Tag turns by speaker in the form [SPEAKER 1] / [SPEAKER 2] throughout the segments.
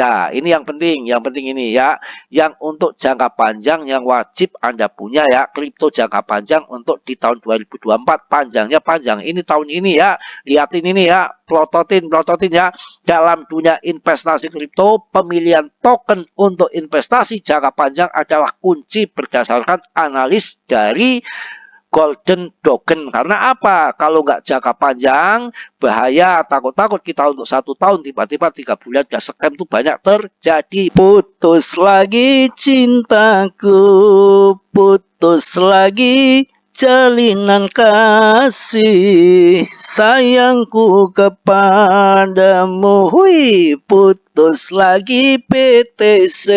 [SPEAKER 1] Nah, ini yang penting ini ya, yang untuk jangka panjang yang wajib Anda punya ya, kripto jangka panjang untuk di tahun 2024, panjangnya panjang. Ini tahun ini ya, lihatin ini ya, plototin ya. Dalam dunia investasi kripto, pemilihan token untuk investasi jangka panjang adalah kunci berdasarkan analis dari Golden Token. Karena apa? Kalau nggak jangka panjang, bahaya. Takut-takut kita untuk 1 tahun, tiba-tiba 3 bulan udah scam tuh banyak terjadi. Putus lagi cintaku, putus lagi jalinan kasih sayangku kepadamu. Hui, putus lagi BTC,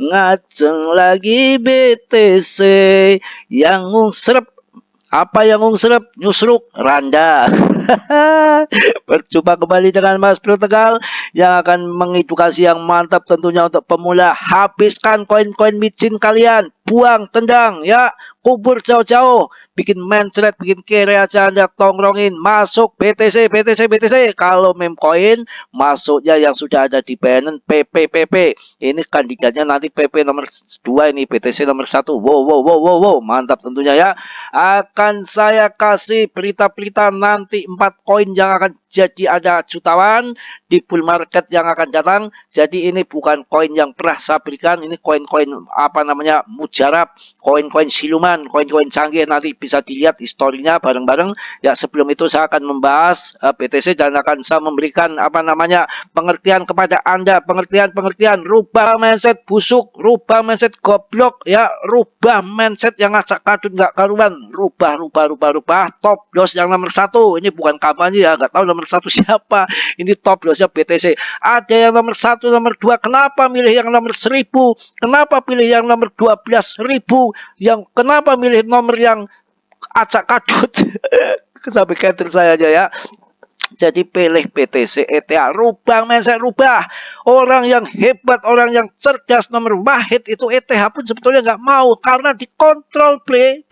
[SPEAKER 1] ngajeng lagi BTC, yang ngungsrep. Apa yang ngungsrep? Nyusruk Randa. Berjumpa kembali dengan Mas Bro Tegal yang akan mengedukasi yang mantap tentunya untuk pemula. Habiskan koin-koin micin kalian, buang, tendang ya, kubur jauh-jauh, bikin mencret, bikin kere aja Anda tongrongin, masuk BTC. Kalau meme coin masuknya yang sudah ada di Binance PP. Ini kandidatnya nanti PP nomor 2, ini BTC nomor 1. Wow, mantap tentunya ya. Akan saya kasih berita-berita nanti 4 koin yang akan jadi ada jutawan di bull market yang akan datang. Jadi ini bukan koin yang pernah saya berikan, ini koin-koin apa namanya mujarab, koin-koin siluman, koin-koin canggih. Nanti bisa dilihat historinya bareng-bareng ya. Sebelum itu saya akan membahas BTC dan akan saya memberikan apa namanya pengertian kepada Anda, pengertian, rubah mindset busuk, rubah mindset goblok ya, rubah mindset yang acak kadut nggak karuan, rubah top loss yang nomor 1. Ini bukan kampanye ya, nggak tahu nomor 1 siapa, ini top lossnya BTC. Ada yang nomor 1, nomor 2, kenapa milih yang nomor 1000, kenapa pilih yang nomor 12.000, yang kenapa milih nomor yang acak kadut. Sampai cancel saya aja ya. Jadi pilih BTC ETH, rubah mindset, rubah. Orang yang hebat, orang yang cerdas nomor wahid itu ETH pun sebetulnya nggak mau, karena dikontrol play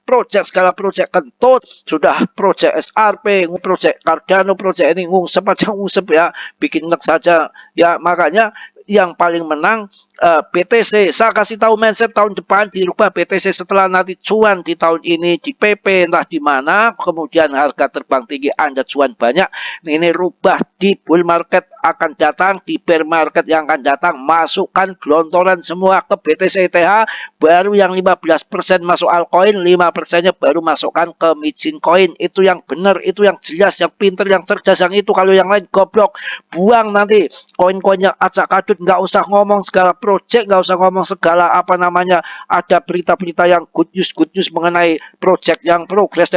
[SPEAKER 1] project, segala project kentut, sudah project SRP, project Cardano, project ini ngusep aja ngusep ya, bikin nek saja ya. Makanya yang paling menang BTC. Saya kasih tahu mindset tahun depan dirubah BTC setelah nanti cuan di tahun ini di PP entah di mana, kemudian harga terbang tinggi Anda cuan banyak. Ini rubah di bull market akan datang, di bear market yang akan datang, masukkan gelontoran semua ke BTC ETH, baru yang 15% masuk altcoin, 5%-nya baru masukkan ke micin coin. Itu yang benar, itu yang jelas, yang pinter, yang cerdas, yang itu. Kalau yang lain goblok, buang nanti koin-koin yang acak kadut. Nggak usah ngomong segala project, nggak usah ngomong segala apa namanya, ada berita-berita yang good news mengenai project yang progress,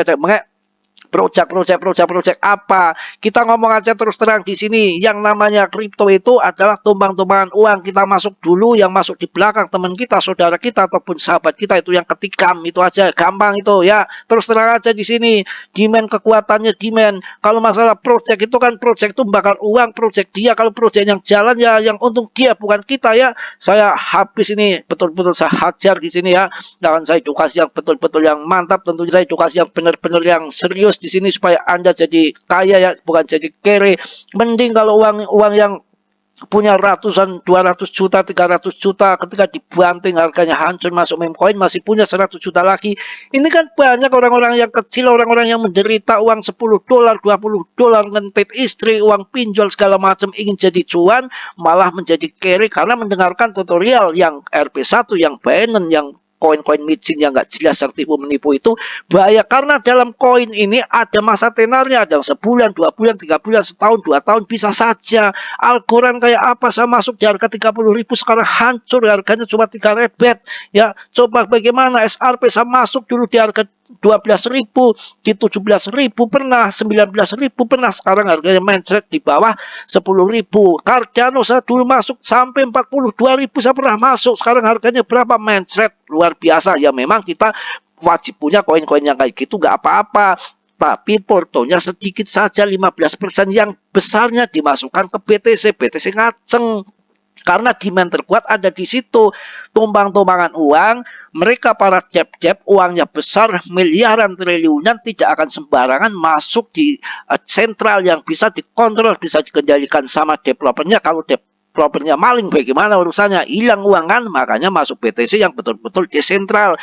[SPEAKER 1] project apa. Kita ngomong aja terus terang di sini, yang namanya kripto itu adalah tumbang-tumbangan uang. Kita masuk dulu, yang masuk di belakang teman kita, saudara kita ataupun sahabat kita itu yang ketikam, itu aja gampang itu ya. Terus terang aja di sini, demand kekuatannya demand. Kalau masalah project itu kan, project itu bakar uang, project dia. Kalau project yang jalan ya yang untung dia, bukan kita ya. Saya habis ini betul-betul saya hajar di sini ya. Dan saya edukasi yang betul-betul yang mantap, tentunya saya edukasi yang benar-benar yang serius di sini supaya Anda jadi kaya ya, bukan jadi kere. Mending kalau uang yang punya ratusan, 200 juta, 300 juta, ketika dibanting harganya hancur masuk meme coin, masih punya 100 juta lagi. Ini kan banyak orang-orang yang kecil, orang-orang yang menderita uang $10, $20, ngentit istri, uang pinjol segala macam, ingin jadi cuan, malah menjadi kere karena mendengarkan tutorial yang RP1, yang Binance, yang koin-koin micin yang nggak jelas, yang tipu menipu. Itu bahaya, karena dalam koin ini ada masa tenarnya, ada yang sebulan, 2 bulan, 3 bulan, setahun, 2 tahun, bisa saja. Algorand kayak apa, saya masuk di harga 30.000, sekarang hancur harganya cuma 3 rebet ya. Coba bagaimana SRP, saya masuk dulu di harga 12.000, di 17.000 pernah, 19.000 pernah, sekarang harganya mencret di bawah 10.000. Cardano saya dulu masuk sampai 42.000, saya pernah masuk, sekarang harganya berapa? Mencret, luar biasa ya. Memang kita wajib punya koin-koin yang kayak gitu, nggak apa-apa, tapi portonya sedikit saja, 15%, yang besarnya dimasukkan ke BTC ngaceng. Karena demand terkuat ada di situ, tumbang-tumbangan uang, mereka para debt uangnya besar, miliaran, triliunan, tidak akan sembarangan masuk di sentral yang bisa dikontrol, bisa dikendalikan sama developernya. Kalau propernya maling, bagaimana urusannya? Hilang uang kan, makanya masuk BTC yang betul-betul desentral.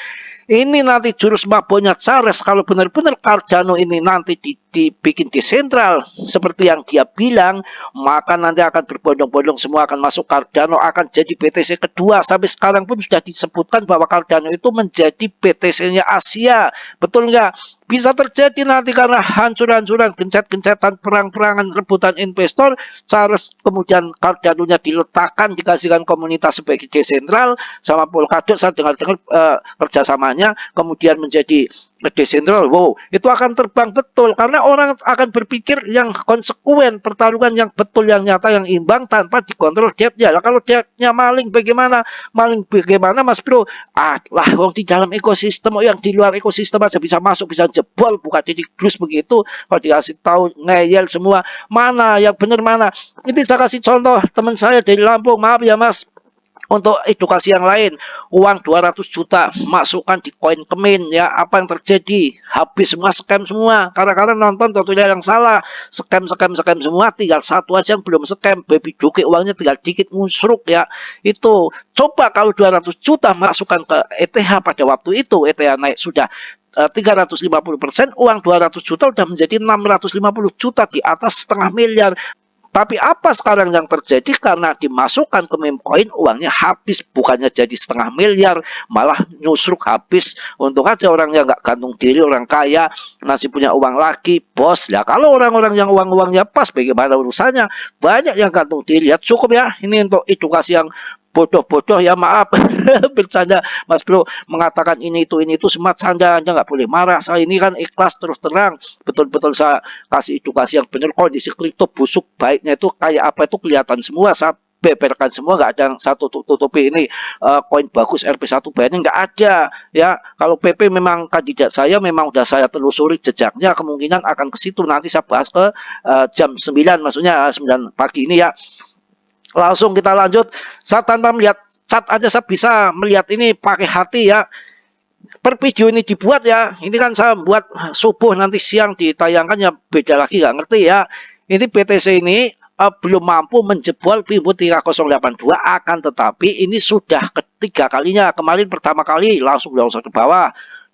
[SPEAKER 1] Ini nanti jurus maboknya Charles kalau benar-benar Cardano ini nanti dibikin desentral seperti yang dia bilang, maka nanti akan berbondong-bondong semua akan masuk Cardano, akan jadi BTC kedua. Sampai sekarang pun sudah disebutkan bahwa Cardano itu menjadi BTC-nya Asia. Betul nggak? Bisa terjadi nanti karena hancur-hancuran, gencet-gencetan, perang-perangan, rebutan investor, Charles kemudian Cardano-nya diletakkan, dikasihkan komunitas sebagai desentral, sama Polkadot saya dengar-dengar kerjasamanya, kemudian menjadi desentral. Wow, itu akan terbang betul karena orang akan berpikir yang konsekuen, pertarungan yang betul, yang nyata, yang imbang tanpa dikontrol depth-nya. Lah kalau depth-nya maling bagaimana? Maling bagaimana Mas Bro? Lah wong di dalam ekosistem, yang di luar ekosistem aja bisa masuk, bisa jebol, buka titik plus begitu. Kalau dikasih tahu ngeyel semua. Mana yang benar mana? Ini saya kasih contoh teman saya dari Lampung, maaf ya Mas. Untuk edukasi yang lain, uang 200 juta masukkan di koin kemin, ya apa yang terjadi? Habis semua, scam semua, karena nonton tutorial yang salah, scam semua, tinggal satu aja yang belum scam, baby duke uangnya tinggal dikit musruk ya. Itu coba kalau 200 juta masukkan ke ETH pada waktu itu, ETH naik sudah 350%, uang 200 juta udah menjadi 650 juta, di atas setengah miliar. Tapi apa sekarang yang terjadi? Karena dimasukkan ke meme coin, uangnya habis, bukannya jadi setengah miliar, malah nyusruk habis. Untung aja orang yang nggak gantung diri, orang kaya, masih punya uang lagi, bos. Ya kalau orang-orang yang uangnya pas, bagaimana urusannya? Banyak yang gantung diri. Ya cukup ya, ini untuk edukasi yang bodoh-bodoh ya, maaf. Bercanda Mas Bro, mengatakan ini itu semua canda, Anda nggak boleh marah. Saya ini kan ikhlas terus terang, betul-betul saya kasih edukasi yang benar. Kondisi kripto busuk baiknya itu kayak apa itu kelihatan semua, saya beberkan semua, nggak ada yang satu tutupi. Ini koin bagus RP1 bayarnya nggak ada ya. Kalau PP memang kandidat saya, memang udah saya telusuri jejaknya, kemungkinan akan ke situ. Nanti saya bahas ke jam 9, maksudnya 9 pagi ini ya. Langsung kita lanjut. Saya tanpa melihat chat aja saya bisa melihat ini pakai hati ya. Per video ini dibuat ya, ini kan saya buat subuh, nanti siang ditayangkan ya beda lagi, nggak ngerti ya. Ini BTC ini belum mampu menjebol Pimbo 3082, akan tetapi ini sudah ketiga kalinya. Kemarin pertama kali langsung longsor ke bawah,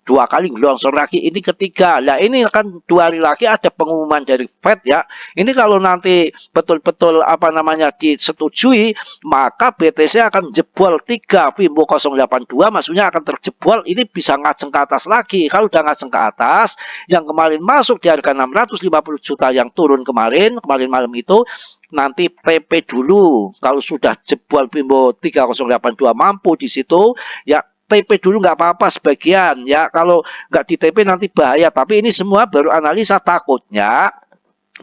[SPEAKER 1] 2 kali longsor lagi, ini ketiga. Nah ini akan 2 hari lagi ada pengumuman dari Fed ya. Ini kalau nanti betul-betul apa namanya disetujui, maka BTC akan jebol 3 Pimbo 082, maksudnya akan terjebol. Ini bisa ngaceng ke atas lagi. Kalau udah ngaceng ke atas, yang kemarin masuk di harga 650 juta yang turun kemarin malam itu, nanti TP dulu. Kalau sudah jebol Pimbo 3082 mampu di situ ya, TP dulu nggak apa-apa sebagian ya. Kalau nggak di TP nanti bahaya. Tapi ini semua baru analisa, takutnya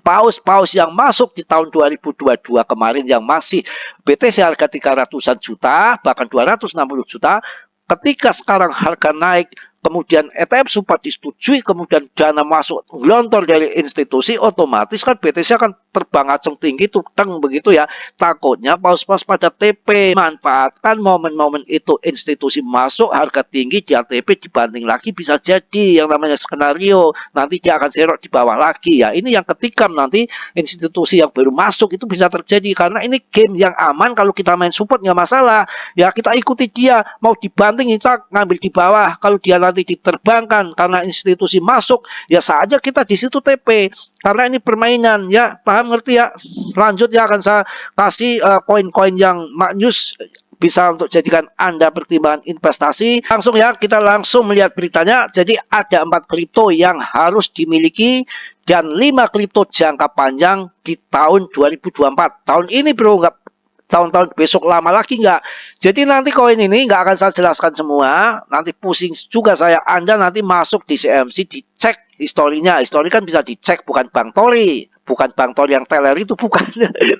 [SPEAKER 1] paus-paus yang masuk di tahun 2022 kemarin yang masih BTC harga 300-an juta, bahkan 260 juta, ketika sekarang harga naik, kemudian ETF sempat disetujui, kemudian dana masuk gelontor dari institusi, otomatis kan BTC akan terbang acung tinggi tuh begitu ya. Takutnya paus-paus pada TP, manfaatkan momen-momen itu, institusi masuk harga tinggi, dia TP dibanding lagi, bisa jadi yang namanya skenario nanti dia akan serok di bawah lagi ya. Ini yang ketikam nanti institusi yang baru masuk itu bisa terjadi, karena ini game yang aman. Kalau kita main support nggak masalah ya, kita ikuti dia, mau dibanting kita ngambil di bawah. Kalau dia nanti diterbangkan karena institusi masuk, ya saja kita di situ TP, karena ini permainan ya, paham ngerti ya. Lanjut ya, akan saya kasih koin-koin yang maknyus, bisa untuk jadikan Anda pertimbangan investasi. Langsung ya, kita langsung melihat beritanya. Jadi ada 4 kripto yang harus dimiliki dan 5 kripto jangka panjang di tahun 2024. Tahun ini bro, nggak tahun-tahun besok lama lagi nggak. Jadi nanti koin ini nggak akan saya jelaskan semua, nanti pusing juga saya. Anda nanti masuk di CMC, dicek historinya. Histori kan bisa dicek, bukan Bang Tori, bukan Bang Tori yang teller itu, bukan.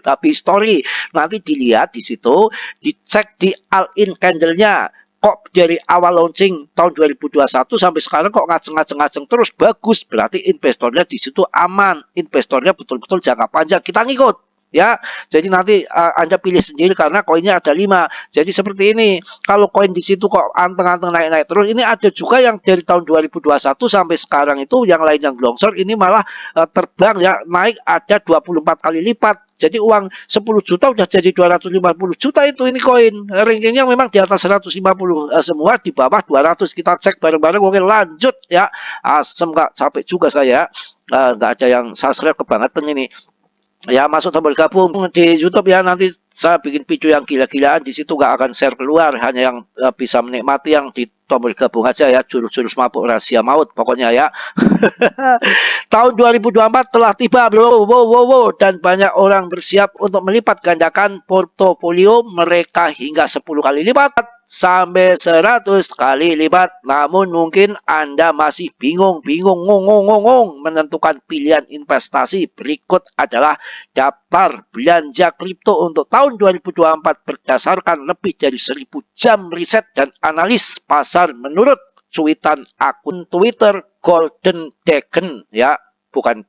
[SPEAKER 1] Tapi histori nanti dilihat di situ, dicek di all-in candle-nya. Kok dari awal launching tahun 2021 sampai sekarang kok ngaceng terus, bagus, berarti investornya di situ aman, investornya betul-betul jangka panjang, kita ngikut ya. Jadi nanti Anda pilih sendiri karena koinnya ada 5. Jadi seperti ini. Kalau koin di situ kok anteng-anteng naik-naik terus, ini ada juga yang dari tahun 2021 sampai sekarang itu yang lain yang longsor, ini malah terbang ya, naik ada 24 kali lipat. Jadi uang 10 juta udah jadi 250 juta itu ini koin. Rankingnya memang di atas 150 semua, di bawah 200. Kita cek bareng-bareng. Oke, lanjut ya. Asem Kak, capek juga saya. Nggak ada yang subscribe kebangetan ini. Ya, masuk tombol gabung di YouTube ya, nanti saya bikin video yang gila-gilaan di situ, nggak akan share keluar, hanya yang bisa menikmati yang di tombol gabung aja ya, jurus-jurus mabuk rahasia maut pokoknya ya. Tahun 2024 telah tiba bro, wow, dan banyak orang bersiap untuk melipat gandakan portofolio mereka hingga 10 kali lipat sampai 100 kali lipat. Namun mungkin Anda masih bingung ngong menentukan pilihan investasi. Berikut adalah daftar belanja kripto untuk tahun 2024 berdasarkan lebih dari 1000 jam riset dan analis pasar menurut cuitan akun Twitter Golden Dragon ya, bukan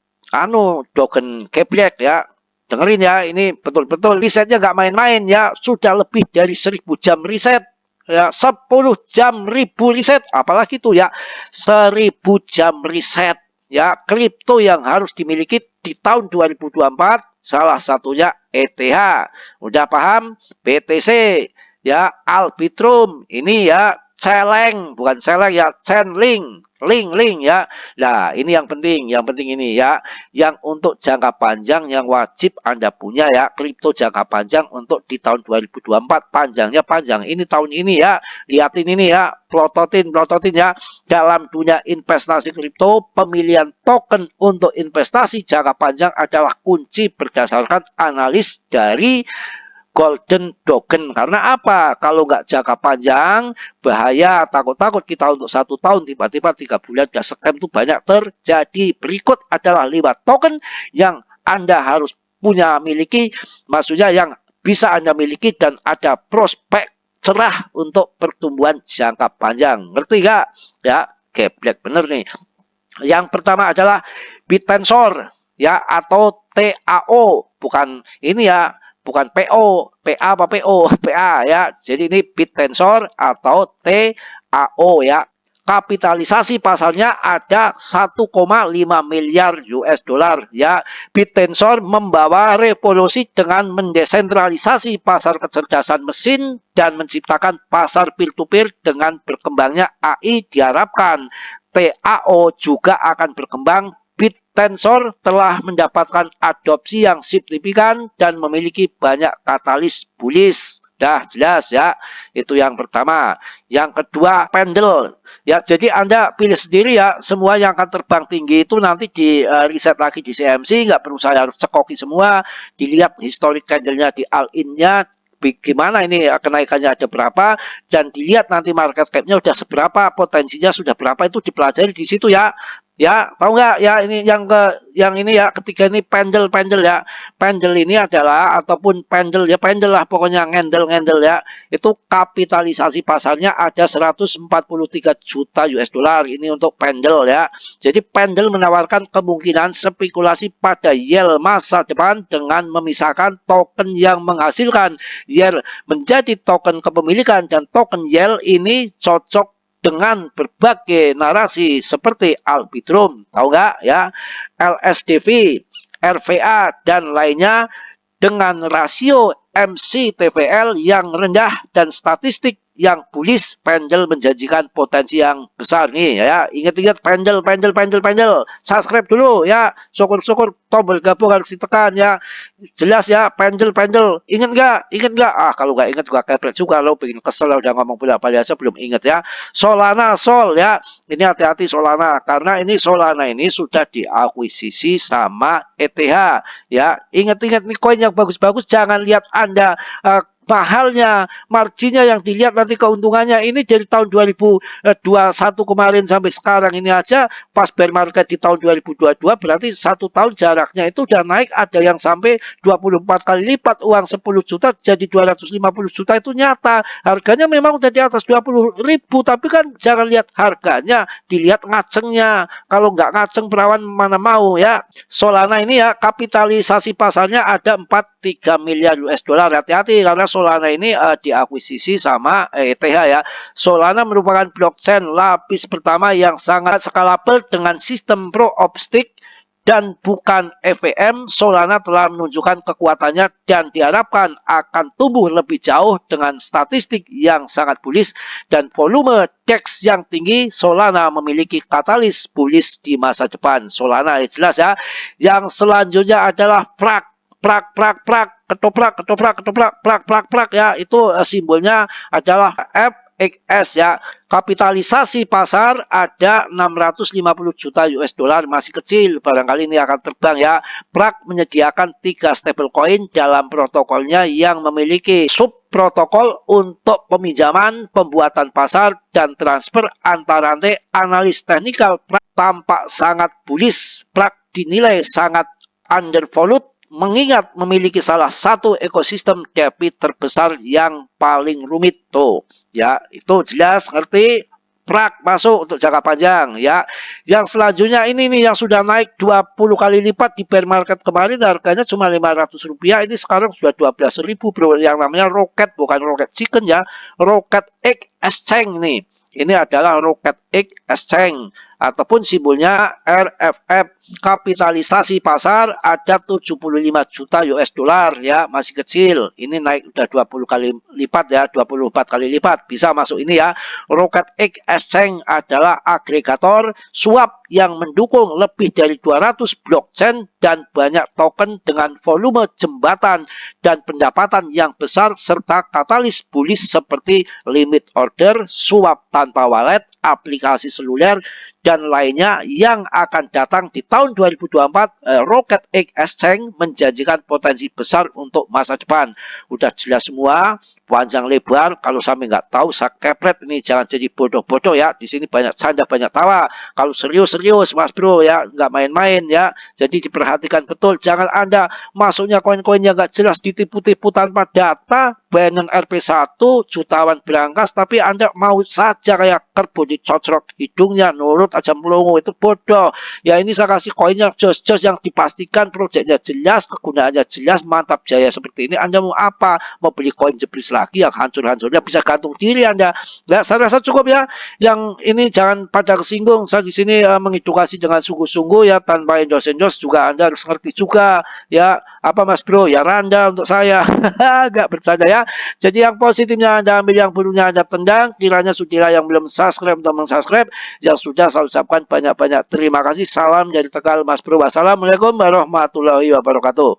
[SPEAKER 1] Dogen Geblek ya. Dengerin ya, ini betul-betul risetnya nggak main-main ya, sudah lebih dari 1000 jam riset ya, 10 jam 1000 riset, apalagi itu ya, 1000 jam riset ya, kripto yang harus dimiliki di tahun 2024 salah satunya ETH. Udah paham? BTC ya, Arbitrum ini ya, celeng, bukan celeng ya, Chainlink, link ya. Nah, ini yang penting ini ya, yang untuk jangka panjang yang wajib Anda punya ya, kripto jangka panjang untuk di tahun 2024, panjangnya panjang ini tahun ini ya. Lihatin ini ya, plototin ya. Dalam dunia investasi kripto, pemilihan token untuk investasi jangka panjang adalah kunci berdasarkan analis dari Golden Dragon. Karena apa? Kalau nggak jangka panjang, bahaya, takut-takut kita untuk 1 tahun, tiba-tiba 3 bulan udah scam, tuh banyak terjadi. Berikut adalah 5 token yang Anda harus miliki, maksudnya yang bisa Anda miliki dan ada prospek cerah untuk pertumbuhan jangka panjang. Ngerti nggak? Ya, geblek bener nih. Yang pertama adalah Bitensor ya, atau TAO, bukan ini ya, bukan PO, PA apa PO, PA ya. Jadi ini Bitensor atau TAO ya. Kapitalisasi pasarnya ada 1,5 miliar US dollar ya. Bitensor membawa revolusi dengan mendesentralisasi pasar kecerdasan mesin dan menciptakan pasar peer-to-peer. Dengan berkembangnya AI diharapkan TAO juga akan berkembang. Bitensor telah mendapatkan adopsi yang signifikan dan memiliki banyak katalis bullish. Dah jelas ya, itu yang pertama. Yang kedua, Pendle ya. Jadi Anda pilih sendiri ya, semua yang akan terbang tinggi itu nanti di riset lagi di CMC, nggak perlu saya harus cekoki semua. Dilihat historic candle-nya di all-in-nya gimana, ini kenaikannya ada berapa, dan dilihat nanti market cap-nya udah seberapa, potensinya sudah berapa, itu dipelajari di situ ya. Ya, tahu nggak ya, ini yang ini ya, ketiga ini pendel ya. Pendel ini adalah, ataupun pendel lah pokoknya, ngendel ya. Itu kapitalisasi pasarnya ada 143 juta US dollar. Ini untuk pendel ya. Jadi pendel menawarkan kemungkinan spekulasi pada yield masa depan dengan memisahkan token yang menghasilkan yield menjadi token kepemilikan, dan token yield ini cocok dengan berbagai narasi seperti Arbitrum, tahu nggak ya, LSDV, RVA, dan lainnya, dengan rasio MCTVL yang rendah dan statistik yang bullish. Pendel menjanjikan potensi yang besar nih ya. Ingat-ingat pendel. Subscribe dulu ya. Syukur-syukur tombol gabung harus ditekan ya. Jelas ya, pendel. Ingat nggak? Kalau nggak ingat gua keprek juga, lo bikin kesel udah ngomong bolak-balik aja belum ingat ya. Solana ya. Ini hati-hati Solana, karena ini Solana ini sudah diakuisisi sama ETH ya. Ingat-ingat nih, koin yang bagus-bagus jangan lihat Anda mahalnya, marginnya yang dilihat nanti keuntungannya. Ini dari tahun 2021 kemarin sampai sekarang ini aja, pas bear market di tahun 2022, berarti 1 tahun jaraknya itu udah naik, ada yang sampai 24 kali lipat. Uang 10 juta jadi 250 juta, itu nyata. Harganya memang udah di atas 20.000, tapi kan jangan lihat harganya, dilihat ngacengnya. Kalau nggak ngaceng perawan mana mau ya. Solana ini ya, kapitalisasi pasarnya ada 43 miliar US dollar. Hati-hati, karena Solana ini diakuisisi sama ETH ya. Solana merupakan blockchain lapis pertama yang sangat scalable dengan sistem proof of stake dan bukan EVM, Solana telah menunjukkan kekuatannya dan diharapkan akan tumbuh lebih jauh dengan statistik yang sangat bullish dan volume DEX yang tinggi. Solana memiliki katalis bullish di masa depan. Solana jelas ya. Yang selanjutnya adalah prak, ketoprak, prak ya. Itu simbolnya adalah FXS ya. Kapitalisasi pasar ada 650 juta US dollar, masih kecil, barangkali ini akan terbang ya. Prak menyediakan 3 stablecoin dalam protokolnya yang memiliki sub protokol untuk peminjaman, pembuatan pasar, dan transfer antar rantai. Analis teknikal Prak tampak sangat bullish. Prak dinilai sangat undervalued mengingat memiliki salah satu ekosistem debit terbesar yang paling rumit tuh ya. Itu jelas, ngerti. Prak masuk untuk jangka panjang ya. Yang selanjutnya ini nih yang sudah naik 20 kali lipat di bear market kemarin, harganya cuma Rp500, ini sekarang sudah 12.000 bro. Yang namanya Rocket, bukan Rocket Chicken ya, Rocket Egg Exchange nih. Ini adalah Rocket Egg Exchange ataupun simbolnya RFF. Kapitalisasi pasar ada 75 juta US dollar ya, masih kecil. Ini naik udah 20 kali lipat ya, 24 kali lipat. Bisa masuk ini ya. Rocket Egg Exchange adalah agregator swap yang mendukung lebih dari 200 blockchain dan banyak token dengan volume jembatan dan pendapatan yang besar serta katalis bullish seperti limit order, swap tanpa wallet, aplikasi seluler, dan lainnya yang akan datang di tahun 2024. Rocket Egg Exchange menjanjikan potensi besar untuk masa depan. Udah jelas semua, panjang lebar. Kalau sampai nggak tahu, saya kepret ini, jangan jadi bodoh-bodoh ya. Di sini banyak canda, banyak tawa. Kalau serius-serius mas bro ya, nggak main-main ya. Jadi diperhatikan betul, jangan Anda masuknya koin-koin yang nggak jelas, ditipu-tipu tanpa data. Binance RP1 jutawan berangkas, tapi Anda mau saja kayak kerbau dicocok hidungnya, nurut aja melongo, itu bodoh ya. Ini saya kasih koinnya jos-jos yang dipastikan proyeknya jelas, kegunaannya jelas, mantap jaya seperti ini. Anda mau apa? Mau beli koin jebris lagi yang hancur-hancurnya, bisa gantung diri Anda ya. Saya rasa cukup ya. Yang ini jangan pada kesinggung. Saya di sini mengedukasi dengan sungguh-sungguh ya, tanpa endorse juga. Anda harus ngerti juga ya. Apa mas bro ya, randa untuk saya. Gak bercanda ya. Jadi yang positifnya Anda ambil, yang buruknya Anda tendang. Kiranya saudara yang belum subscribe untuk mensubscribe, yang sudah saya ucapkan banyak-banyak terima kasih. Salam dari Tegal mas bro. Wassalamualaikum warahmatullahi wabarakatuh.